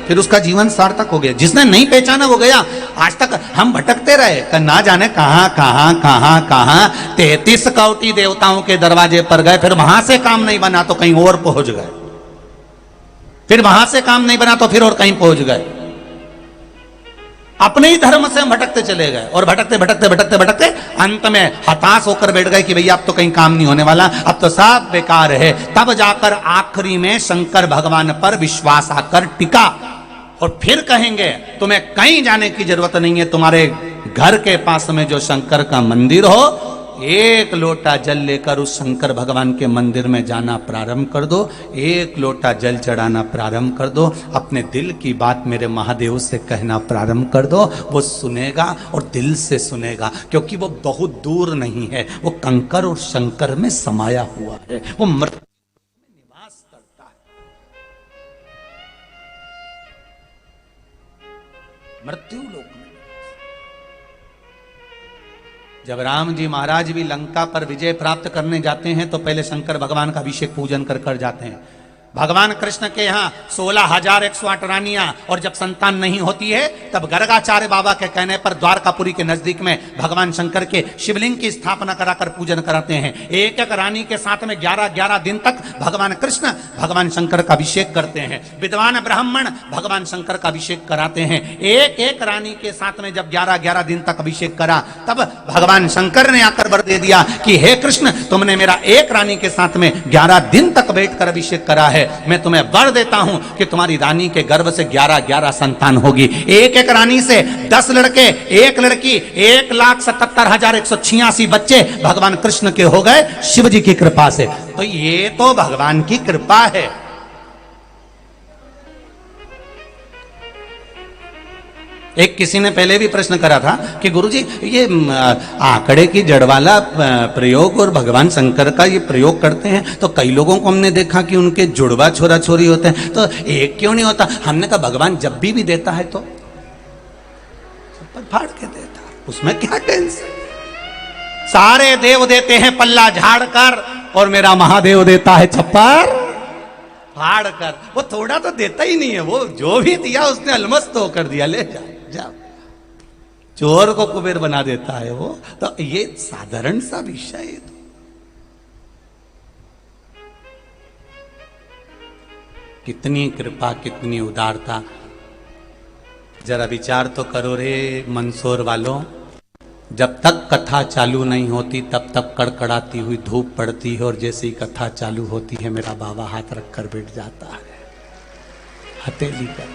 फिर उसका जीवन सार्थक हो गया। जिसने नहीं पहचाना वो गया। आज तक हम भटकते रहे, ना जाने कहां कहां कहां कहां 33 कौटी देवताओं के दरवाजे पर गए, फिर वहां से काम नहीं बना तो कहीं और पहुंच गए, फिर वहां से काम नहीं बना तो फिर और कहीं पहुंच गए। अपने ही धर्म से हम भटकते चले गए और भटकते भटकते भटकते भटकते अंत में हताश होकर बैठ गए कि भैया अब तो कहीं काम नहीं होने वाला, अब तो सब बेकार है। तब जाकर आखिरी में शंकर भगवान पर विश्वास आकर टिका और फिर कहेंगे तुम्हें कहीं जाने की जरूरत नहीं है, तुम्हारे घर के पास में जो शंकर का मंदिर हो, एक लोटा जल लेकर उस शंकर भगवान के मंदिर में जाना प्रारंभ कर दो, एक लोटा जल चढ़ाना प्रारंभ कर दो, अपने दिल की बात मेरे महादेव से कहना प्रारंभ कर दो। वो सुनेगा और दिल से सुनेगा, क्योंकि वो बहुत दूर नहीं है, वो कंकर और शंकर में समाया हुआ है, वो मृत्यु में निवास करता है, मृत्यु लोक में। जब राम जी महाराज भी लंका पर विजय प्राप्त करने जाते हैं तो पहले शंकर भगवान का अभिषेक पूजन कर जाते हैं। भगवान कृष्ण के यहाँ 16,108 रानियां, और जब संतान नहीं होती है तब गर्गाचार्य बाबा के कहने पर द्वारकापुरी के नजदीक में भगवान शंकर के शिवलिंग की स्थापना कराकर पूजन कराते हैं। एक एक रानी के साथ में 11-11 दिन तक भगवान कृष्ण भगवान शंकर का अभिषेक करते हैं। विद्वान ब्राह्मण भगवान शंकर का अभिषेक कराते हैं। एक एक रानी के साथ में जब 11-11 दिन तक अभिषेक करा, तब भगवान शंकर ने आकर वर दे दिया कि हे कृष्ण, तुमने मेरा एक रानी के साथ में 11 दिन तक बैठकर अभिषेक करा है, मैं तुम्हें वर देता हूं कि तुम्हारी रानी के गर्भ से 11-11 संतान होगी। एक एक रानी से 10 लड़के, एक लड़की, 1,77,186 बच्चे भगवान कृष्ण के हो गए शिव जी की कृपा से। तो ये तो भगवान की कृपा है। एक किसी ने पहले भी प्रश्न करा था कि गुरुजी ये आंकड़े की जड़ वाला प्रयोग और भगवान शंकर का ये प्रयोग करते हैं तो कई लोगों को हमने देखा कि उनके जुड़वा छोरा छोरी होते हैं, तो एक क्यों नहीं होता? हमने कहा भगवान जब भी देता है तो सब पर फाड़ के देता है, उसमें क्या टेंशन। सारे देव देते हैं पल्ला झाड़ कर और मेरा महादेव देता है छप्पर फाड़ कर। वो थोड़ा तो देता ही नहीं है, वो जो भी दिया उसने अलमस्त होकर दिया, ले जा जा। चोर को कुबेर बना देता है वो। तो ये साधारण सा विषय है। कितनी कृपा, कितनी उदारता। जरा विचार तो करो रे मंदसौर वालों, जब तक कथा चालू नहीं होती तब तक कड़कड़ाती हुई धूप पड़ती है, और जैसे ही कथा चालू होती है मेरा बाबा हाथ रखकर बैठ जाता है, हथेली कर।